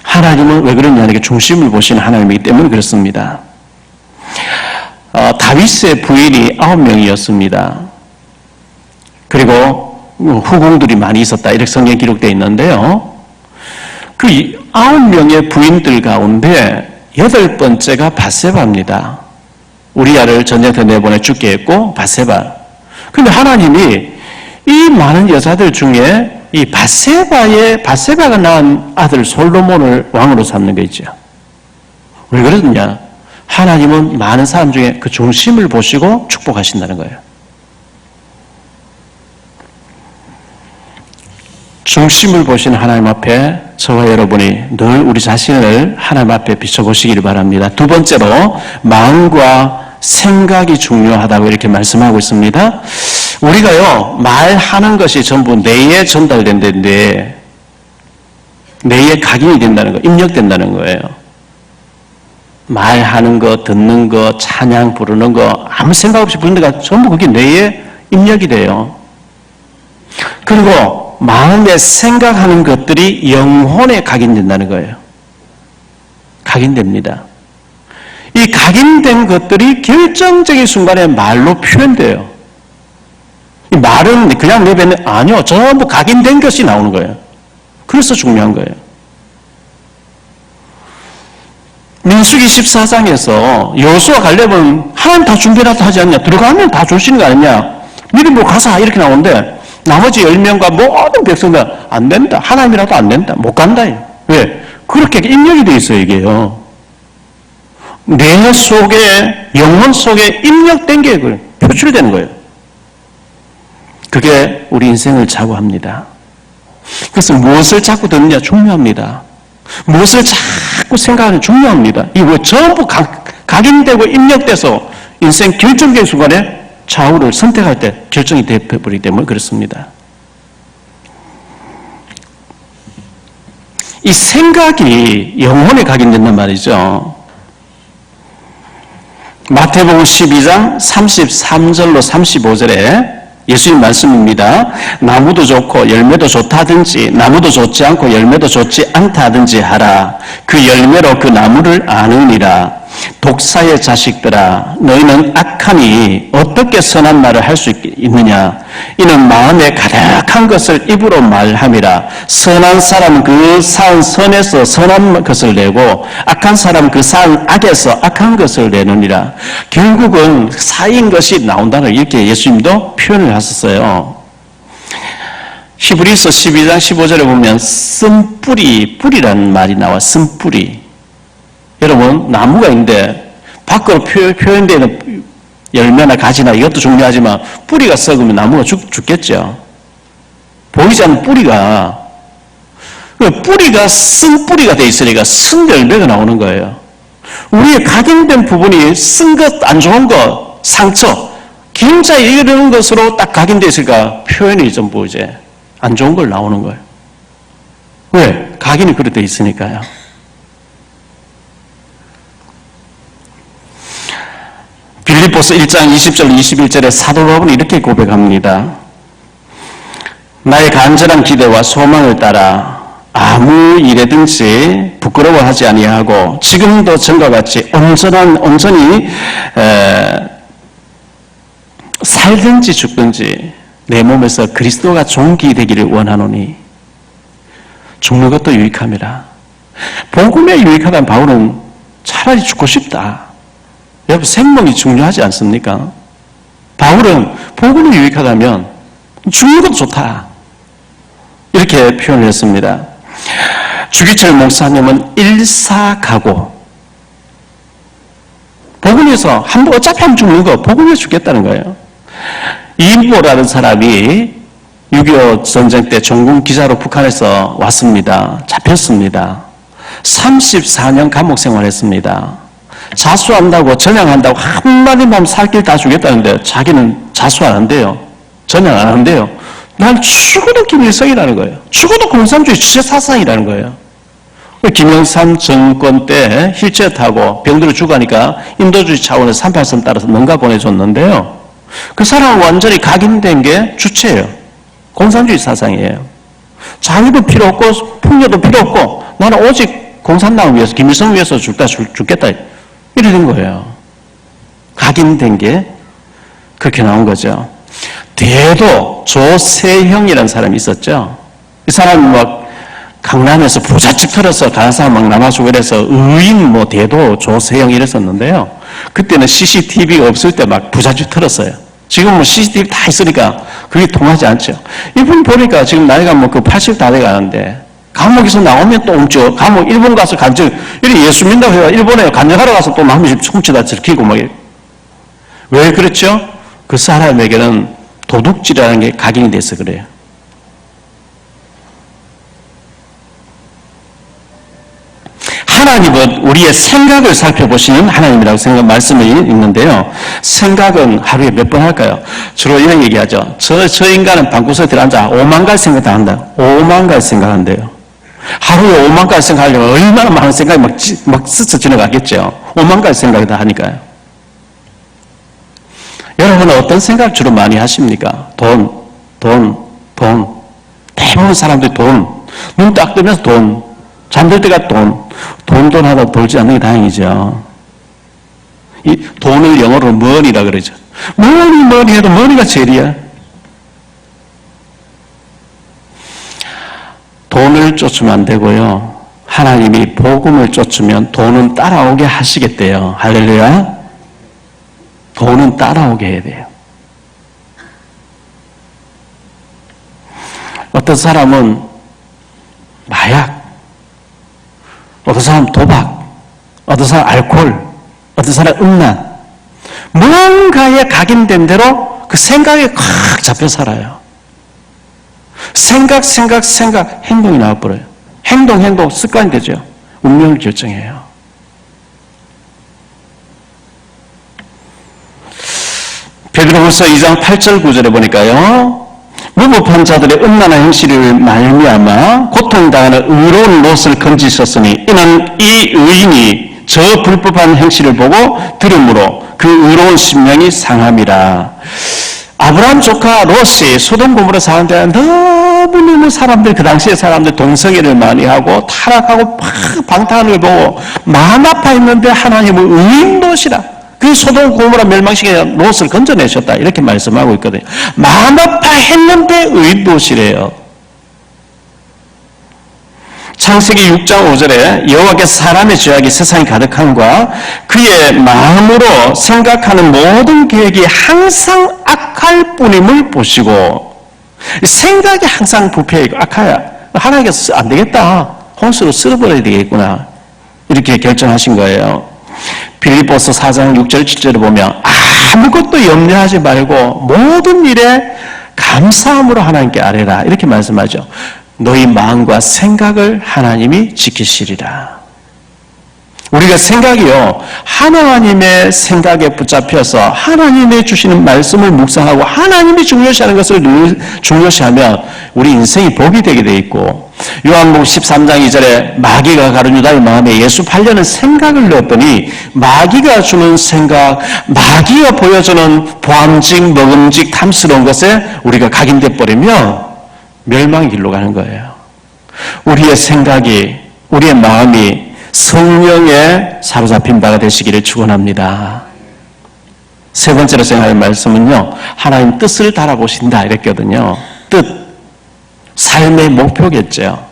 하나님은 왜 그러냐 하니까 중심을 보시는 하나님이기 때문에 그렇습니다. 다윗의 부인이 9명이었습니다. 그리고 후궁들이 많이 있었다 이렇게 성경에 기록되어 있는데요. 그 9명의 부인들 가운데 8번째가 바세바입니다. 우리아를 전쟁터 내보내 죽게 했고 바세바. 그런데 하나님이 이 많은 여자들 중에 이 바세바가 낳은 아들 솔로몬을 왕으로 삼는 거 있죠. 왜 그러느냐? 하나님은 많은 사람 중에 그 중심을 보시고 축복하신다는 거예요. 중심을 보시는 하나님 앞에 저와 여러분이 늘 우리 자신을 하나님 앞에 비춰보시기를 바랍니다. 두 번째로 마음과 생각이 중요하다고 이렇게 말씀하고 있습니다. 우리가요 말하는 것이 전부 뇌에 전달된다는데 뇌에 각인이 된다는 거, 입력된다는 거예요. 말하는 거, 듣는 거, 찬양 부르는 거 아무 생각 없이 부르는 거 전부 그게 뇌에 입력이 돼요. 그리고 마음에 생각하는 것들이 영혼에 각인된다는 거예요. 각인됩니다. 이 각인된 것들이 결정적인 순간에 말로 표현돼요. 이 말은 그냥 내뱉는 아니요. 전부 각인된 것이 나오는 거예요. 그래서 중요한 거예요. 민수기 14장에서 여호수아 갈렙은 하나님 다 준비해놨다 하지 않냐. 들어가면 다 주시는 거 아니냐. 믿음으로 가자 이렇게 나오는데 나머지 10명과 모든 백성들 안 된다. 하나님이라도 안 된다. 못 간다. 왜? 그렇게 입력이 돼 있어요, 이게요. 뇌 속에, 영혼 속에 입력된 게 표출되는 거예요. 그게 우리 인생을 좌우합니다. 그래서 무엇을 자꾸 듣느냐 중요합니다. 무엇을 자꾸 생각하느냐 중요합니다. 이거 전부 각인되고 입력돼서 인생 결정적인 순간에 좌우를 선택할 때 결정이 되어버리기 때문에 그렇습니다. 이 생각이 영혼에 각인된단 말이죠. 마태복음 12장 33절로 35절에 예수님 말씀입니다. 나무도 좋고 열매도 좋다든지 나무도 좋지 않고 열매도 좋지 않다든지 하라. 그 열매로 그 나무를 아느니라. 독사의 자식들아 너희는 악하니 어떻게 선한 말을 할 수 있느냐. 이는 마음에 가득한 것을 입으로 말함이라. 선한 사람은 그 산 선에서 선한 것을 내고 악한 사람은 그 산 악에서 악한 것을 내느니라. 결국은 사이인 것이 나온다는 이렇게 예수님도 표현을 하셨어요. 히브리서 12장 15절에 보면 쓴뿌리, 뿌리라는 말이 나와. 쓴뿌리. 여러분, 나무가 있는데 밖으로 표현되는 열매나 가지나 이것도 중요하지만 뿌리가 썩으면 나무가 죽겠죠. 보이지 않는 뿌리가 쓴 뿌리가 돼 있으니까 쓴 열매가 나오는 거예요. 우리의 각인된 부분이 쓴 것, 안 좋은 것, 상처, 기름자 이런 것으로 딱 각인되어 있으니까 표현이 전부 이제 안 좋은 걸 나오는 거예요. 왜? 각인이 그렇게 되어 있으니까요. 빌립보서 1장 20절 21절에 사도 바울은 이렇게 고백합니다. 나의 간절한 기대와 소망을 따라 아무 일에든지 부끄러워하지 아니하고 지금도 전과 같이 온전히 살든지 죽든지 내 몸에서 그리스도가 존귀되기를 원하노니 죽는 것도 유익함이라. 복음에 유익하다는 바울은 차라리 죽고 싶다. 여러분, 생명이 중요하지 않습니까? 바울은 복음이 유익하다면 죽는 것도 좋다. 이렇게 표현을 했습니다. 주기철 목사님은 일사각오. 복음에서 어차피 한 죽는 거 복음에 죽겠다는 거예요. 이인보라는 사람이 6.25 전쟁 때 종군 기자로 북한에서 왔습니다. 잡혔습니다. 34년 감옥 생활했습니다. 자수한다고 전향한다고 한마디만 살길 다 주겠다는데 자기는 자수 안 한대요. 전향 안 한대요. 난 죽어도 김일성이라는 거예요. 죽어도 공산주의 지체사상이라는 거예요. 김영삼 정권 때 휠체어 타고 병들어 죽으니까 인도주의 차원에서 38섬 따라서 농가 보내줬는데요. 그 사람은 완전히 각인된 게 주체예요. 공산주의 사상이에요. 자유도 필요 없고 풍요도 필요 없고 나는 오직 공산당을 위해서 김일성을 위해서 죽겠다 이래 된 거예요. 각인된 게 그렇게 나온 거죠. 대도 조세형이라는 사람이 있었죠. 이 사람이 막 강남에서 부잣집 털어서 다른 사람 막 남아주고 이래서 의인 대도 조세형 이랬었는데요. 그때는 CCTV가 없을 때 막 부잣집 털었어요. 지금 CCTV 다 있으니까 그게 통하지 않죠. 이분 보니까 지금 나이가 80 다 돼 가는데 감옥에서 나오면 또 훔쳐. 감옥 일본 가서 이렇게 예수 믿는다고 해서 일본에 간증하러 가서 또 막 훔치다 들키고 왜 그렇죠? 그 사람에게는 도둑질이라는 게 각인이 돼서 그래요. 하나님은 우리의 생각을 살펴보시는 하나님이라고 말씀이 있는데요. 생각은 하루에 몇 번 할까요? 주로 이런 얘기하죠. 저 인간은 방구석에 들어앉아 5만 가지 생각 다 한다. 5만 가지 생각한대요. 하루에 5만 가지 생각하려면 얼마나 많은 생각이 막 스쳐 지나가겠죠. 5만 가지 생각을 다 하니까요. 여러분은 어떤 생각을 주로 많이 하십니까? 돈. 대부분 사람들이 돈. 눈 딱 뜨면서 돈. 잠들 때가 돈 하나 돌지 않는 게 다행이죠. 이 돈을 영어로 money라 그러죠. money 해도 money가 제일이야. 돈을 쫓으면 안 되고요. 하나님이 복음을 쫓으면 돈은 따라오게 하시겠대요. 할렐루야. 돈은 따라오게 해야 돼요. 어떤 사람은 마약, 어떤 사람 도박, 어떤 사람 알코올, 어떤 사람 음란, 뭔가에 각인된 대로 그 생각에 꽉 잡혀 살아요. 생각, 행동이 나와버려요. 행동, 습관이 되죠. 운명을 결정해요. 베드로후서 2장 8절 9절에 보니까요. 무법한 자들의 음란한 행실을 말미암아 고통당하는 의로운 롯을 건지셨으니 이는 이 의인이 저 불법한 행실을 보고 들음으로 그 의로운 심령이 상함이라. 아브라함 조카 롯이 소돔 고모라 사는데 너무너무 사람들, 그 당시에 사람들 동성애를 많이 하고 타락하고 방탕하는 걸 보고 마음 아파했는데 하나님은 의인 롯이라. 그 소돔 고모라 멸망시켜 롯을 건져내셨다 이렇게 말씀하고 있거든요. 마음 아파했는데 의인 롯이래요. 창세기 6장 5절에 여호와께서 사람의 죄악이 세상에 가득함과 그의 마음으로 생각하는 모든 계획이 항상 악할 뿐임을 보시고, 생각이 항상 부패이고 악하야. 하나님께서 안 되겠다, 홍수로 쓸어버려야 되겠구나 이렇게 결정하신 거예요. 빌립보서 4장 6절 7절을 보면 아무것도 염려하지 말고 모든 일에 감사함으로 하나님께 아뢰라 이렇게 말씀하죠. 너희 마음과 생각을 하나님이 지키시리라. 우리가 생각이요, 하나님의 생각에 붙잡혀서 하나님이 주시는 말씀을 묵상하고 하나님이 중요시하는 것을 늘 중요시하면 우리 인생이 복이 되게 돼 있고, 요한복음 13장 2절에 마귀가 가룟 유다의 마음에 예수 팔려는 생각을 넣었더니 마귀가 주는 생각, 마귀가 보여주는 보암직, 먹음직, 탐스러운 것에 우리가 각인돼 버리면 멸망의 길로 가는 거예요. 우리의 생각이, 우리의 마음이 성령에 사로잡힌 바가 되시기를 축원합니다. 세 번째로 생각할 말씀은요, 하나님 뜻을 달아보신다 이랬거든요. 뜻, 삶의 목표겠죠.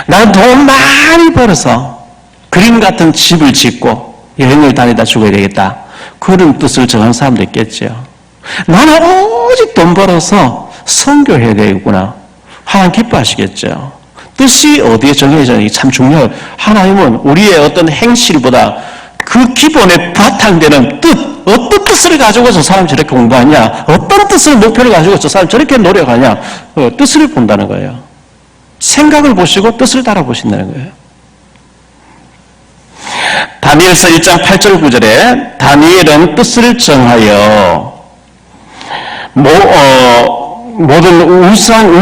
나는 돈 많이 벌어서 그림 같은 집을 짓고 여행을 다니다 죽어야 되겠다, 그런 뜻을 정한 사람도 있겠죠. 나는 오직 돈 벌어서 선교해야 되겠구나, 하나님 기뻐하시겠죠. 뜻이 어디에 정해져 있는지 참 중요해요. 하나님은 우리의 어떤 행실보다 그 기본에 바탕되는 뜻, 어떤 뜻을 가지고 저 사람이 저렇게 공부하냐, 어떤 뜻을 목표를 가지고 저 사람이 저렇게 노력하냐, 뜻을 본다는 거예요. 생각을 보시고 뜻을 달아보신다는 거예요. 다니엘서 1장 8절 9절에 다니엘은 뜻을 정하여 모든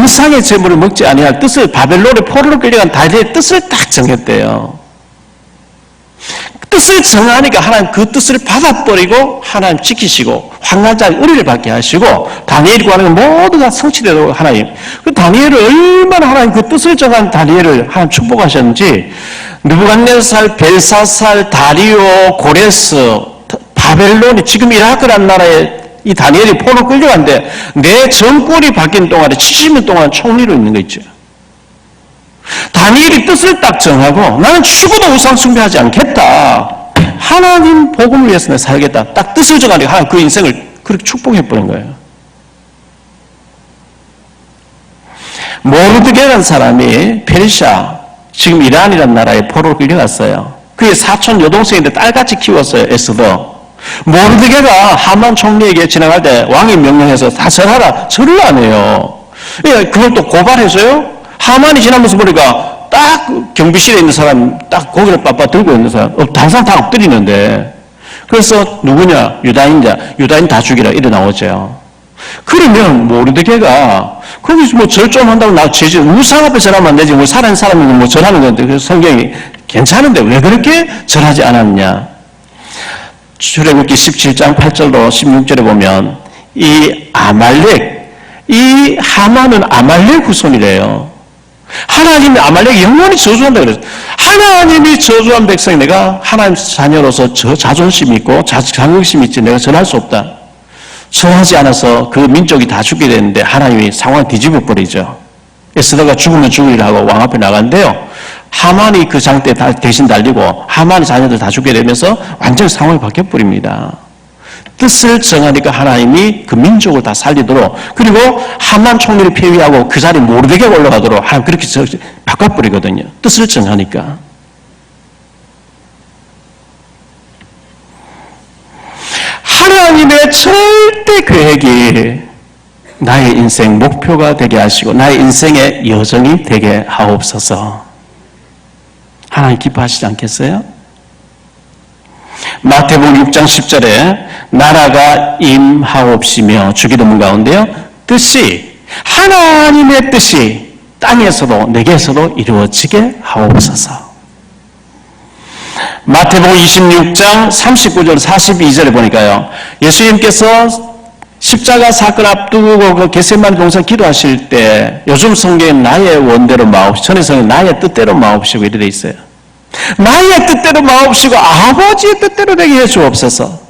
우상의 제물을 먹지 아니할 뜻을, 바벨론의 포로로 끌려간 다니엘의 뜻을 딱 정했대요. 뜻을 정하니까 하나님 그 뜻을 받아버리고 하나님 지키시고 환난자의 의리를 받게 하시고 다니엘이 구하는 건 모두 다 성취되도록 하나님, 그 다니엘을 얼마나 하나님 그 뜻을 정한 다니엘을 하나님 축복하셨는지, 느부갓네살, 벨사살, 다리오, 고레스, 바벨론이 지금 이라크라는 나라에 이 다니엘이 포로 끌려갔는데 내 정권이 바뀐 동안에 70년 동안 총리로 있는 거 있죠. 다니엘이 뜻을 딱 정하고 나는 죽어도 우상 숭배하지 않겠다, 하나님 복음을 위해서 내가 살겠다, 딱 뜻을 정하니까 하나님 그 인생을 그렇게 축복해버린 거예요. 모르드게라는 사람이 페르시아, 지금 이란이라는 나라에 포로로 끌려갔어요. 그게 사촌 여동생인데 딸같이 키웠어요. 에스더. 모르드게가 하만 총리에게 지나갈 때 왕이 명령해서 다 절하라, 절을 안 해요. 그걸 또 고발해서요, 하만이 지나면서 보니까 딱 경비실에 있는 사람 딱 고개를 빳빳 들고 있는 사람, 다른 사람 다 엎드리는데, 그래서 누구냐, 유다인 다 죽이라 이래 나오죠. 그러면 모르드게가 거기서 뭐 절 좀 한다고 나 제지 우상 앞에 절하면 안 되지, 뭐 살아있는 사람이 뭐 절하는 건데, 그래서 성경이 괜찮은데 왜 그렇게 절하지 않았냐. 출애굽기 17장 8절로 16절에 보면 이 아말렉, 이 하만은 아말렉 후손이래요. 하나님이 아말렉 영원히 저주한다 그랬어요. 하나님이 저주한 백성이 내가 하나님 자녀로서 저 자존심이 있고 자긍심이 있지 내가 전할 수 없다. 전하지 않아서 그 민족이 다 죽게 되는데 하나님이 상황을 뒤집어 버리죠. 에스더가 죽으면 죽으리라 하고 왕 앞에 나갔는데요, 하만이 그 장대 대신 달리고 하만의 자녀들 다 죽게 되면서 완전히 상황이 바뀌어버립니다. 뜻을 정하니까 하나님이 그 민족을 다 살리도록, 그리고 하만 총리를 폐위하고 그 자리에 모르드게가 올라가도록 하나님 그렇게 바꿔버리거든요. 뜻을 정하니까. 하나님의 절대 계획이 나의 인생 목표가 되게 하시고 나의 인생의 여정이 되게 하옵소서. 하나님 기뻐하시지 않겠어요? 마태복음 6장 10절에 나라가 임하옵시며 주기도문 가운데요, 뜻이, 하나님의 뜻이 땅에서도 내게서도 이루어지게 하옵소서. 마태복음 26장 39절 42절에 보니까요, 예수님께서 십자가 사건 앞두고 그 겟세마네 동산 기도하실 때 요즘 성경에 나의 원대로 마옵시고, 전에 성경에 나의 뜻대로 마옵시고 이렇게 돼 있어요. 나의 뜻대로 마옵시고 아버지의 뜻대로 되게 해 주옵소서.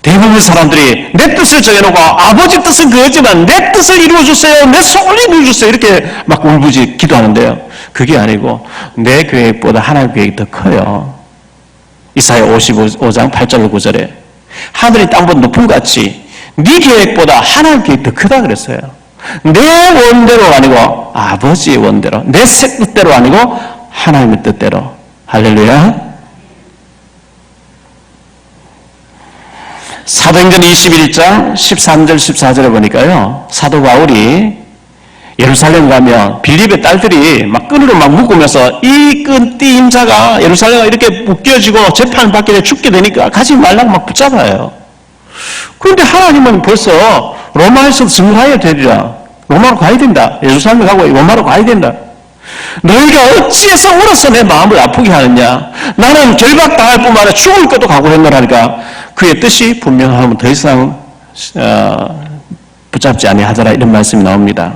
대부분 사람들이 내 뜻을 정해놓고 아버지 뜻은 그거지만 내 뜻을 이루어주세요, 내 소원을 이루어주세요 이렇게 막 울부짖 기도하는데요, 그게 아니고 내 계획보다 하나님의 계획이 더 커요. 이사야 55장 8절 9절에 하늘이 땅보다 높은 것 같이 네 계획보다 하나님의 계획이 더 크다 그랬어요. 내 원대로 아니고 아버지의 원대로, 내 뜻대로 아니고 하나님의 뜻대로. 할렐루야. 사도행전 21장 13절 14절에 보니까요, 사도 바울이 예루살렘 가면 빌립의 딸들이 막 끈으로 막 묶으면서 이 끈 띠인 자가 예루살렘에 이렇게 묶여지고 재판을 받게 돼 죽게 되니까 가지 말라고 막 붙잡아요. 그런데 하나님은 벌써 로마에서 승하여 되리라. 로마로 가야 된다. 예루살렘에 가고 로마로 가야 된다. 너희가 어찌해서 울어서 내 마음을 아프게 하느냐. 나는 결박당할 뿐만 아니라 죽을 것도 각오했노라니까. 그의 뜻이 분명하면 더 이상 붙잡지 아니하더라. 이런 말씀이 나옵니다.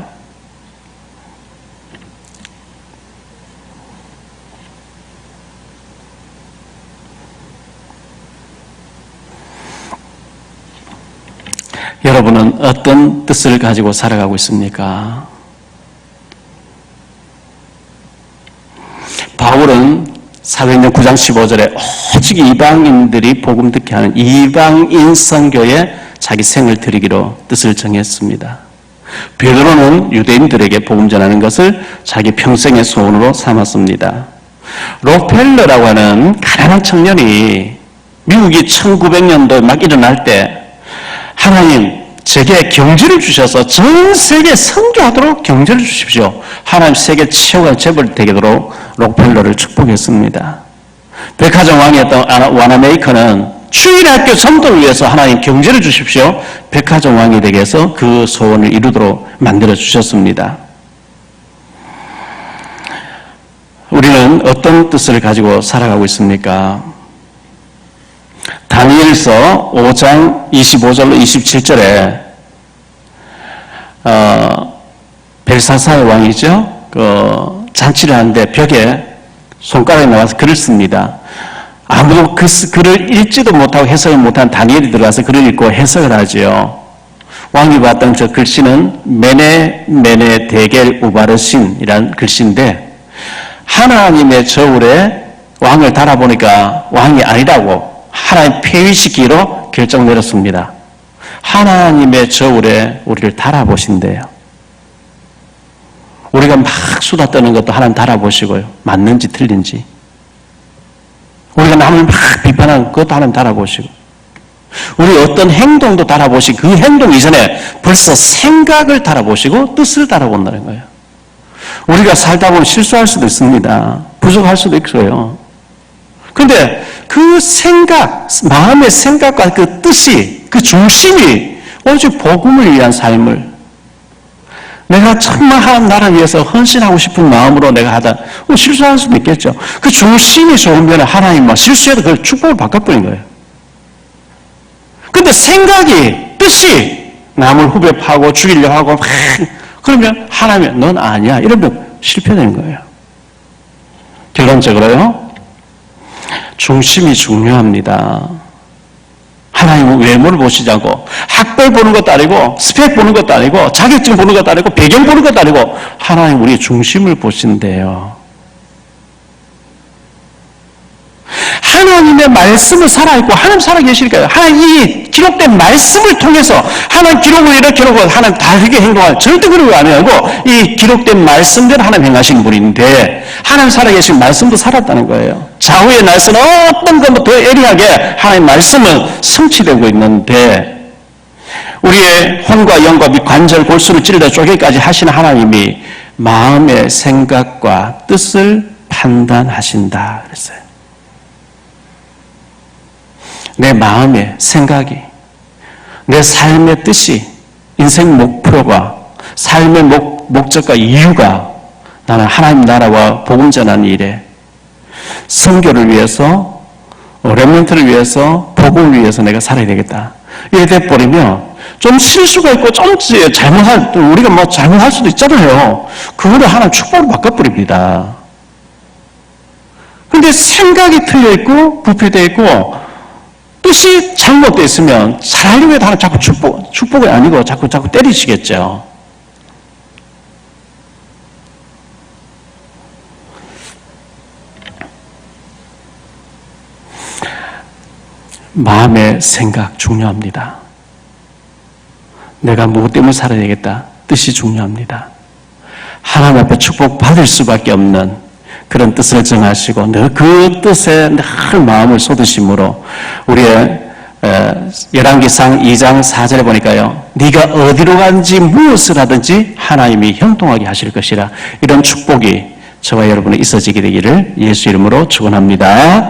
여러분은 어떤 뜻을 가지고 살아가고 있습니까? 바울은 사도행전 9장 15절에 오직 이방인들이 복음 듣게 하는 이방인 선교에 자기 생을 드리기로 뜻을 정했습니다. 베드로는 유대인들에게 복음 전하는 것을 자기 평생의 소원으로 삼았습니다. 록펠러라고 하는 가난한 청년이 미국이 1900년도에 막 일어날 때 하나님 제게 경제를 주셔서 전 세계에 선교하도록 경제를 주십시오. 하나님 세계 최고의 재벌 되도록 록펠러를 축복했습니다. 백화점 왕이었던 와나메이커는 주일학교 전도를 위해서 하나님 경제를 주십시오. 백화점 왕이 되게 해서 그 소원을 이루도록 만들어 주셨습니다. 우리는 어떤 뜻을 가지고 살아가고 있습니까? 다니엘서 5장 25절로 27절에 벨사사의 왕이죠. 잔치를 하는데 벽에 손가락이 나와서 글을 씁니다. 아무도 그 글을 읽지도 못하고 해석을 못한 다니엘이 들어가서 글을 읽고 해석을 하지요. 왕이 봤던 저 글씨는 메네 데겔 우바르신이라는 글씨인데 하나님의 저울에 왕을 달아보니까 왕이 아니라고 하나님 폐위시키기로 결정 내렸습니다. 하나님의 저울에 우리를 달아보신대요. 우리가 막 수다 떠는 것도 하나님 달아보시고요. 맞는지 틀린지. 우리가 남을 막 비판하는 것도 하나님 달아보시고. 우리 어떤 행동도 달아보시고 그 행동 이전에 벌써 생각을 달아보시고 뜻을 달아본다는 거예요. 우리가 살다 보면 실수할 수도 있습니다. 부족할 수도 있어요. 그런데 그 생각, 마음의 생각과 그 뜻이, 그 중심이 오직 복음을 위한 삶을 내가 정말 하나님 나라 위해서 헌신하고 싶은 마음으로 내가 하다 실수할 수도 있겠죠. 그 중심이 좋으면 하나님만 실수해도 그걸 축복을 바꿔버린 거예요. 그런데 생각이, 뜻이 남을 후배 파고 죽이려고 하고 그러면 하나님 넌 아니야 이러면 실패되는 거예요. 결론적으로요. 중심이 중요합니다. 하나님은 외모를 보시지 않고 학벌 보는 것도 아니고 스펙 보는 것도 아니고 자격증 보는 것도 아니고 배경 보는 것도 아니고 하나님 우리의 중심을 보신대요. 하나님의 말씀을 살아있고 하나님 살아계시니까요. 하나님 이 기록된 말씀을 통해서 하나님 기록을 이렇게 놓고 하나님 다르게 행동할 절대 그런 거 아니고 이 기록된 말씀대로 하나님 행하신 분인데 하나님 살아계신 말씀도 살았다는 거예요. 좌우의 날선 어떤 것보다 더 예리하게 하나님 말씀은 성취되고 있는데 우리의 혼과 영과 및 관절 골수를 찔러 쪼개기까지 하시는 하나님이 마음의 생각과 뜻을 판단하신다 그랬어요. 내 마음의 생각이, 내 삶의 뜻이, 인생 목표가, 삶의 목적과 이유가 나는 하나님 나라와 복음 전하는 일에 선교를 위해서, 렘넌트를 위해서, 복음을 위해서 내가 살아야 되겠다. 이래 돼버리면 좀 실수가 있고 좀 우리가 뭐 잘못할 수도 있잖아요. 그거를 하나님 축복으로 바꿔버립니다. 그런데 생각이 틀려있고 부패되어 있고 뜻이 잘못되어 있으면 잘하려고 해도 하나 자꾸 축복이 아니고 자꾸 때리시겠죠. 마음의 생각 중요합니다. 내가 무엇 때문에 살아야 되겠다. 뜻이 중요합니다. 하나님 앞에 축복받을 수밖에 없는 그런 뜻을 정하시고 늘 그 뜻에 늘 마음을 쏟으심으로 우리의 열왕기상 2장 4절에 보니까요. 네가 어디로 가든지 무엇을 하든지 하나님이 형통하게 하실 것이라. 이런 축복이 저와 여러분에 있어지게 되기를 예수 이름으로 축원합니다.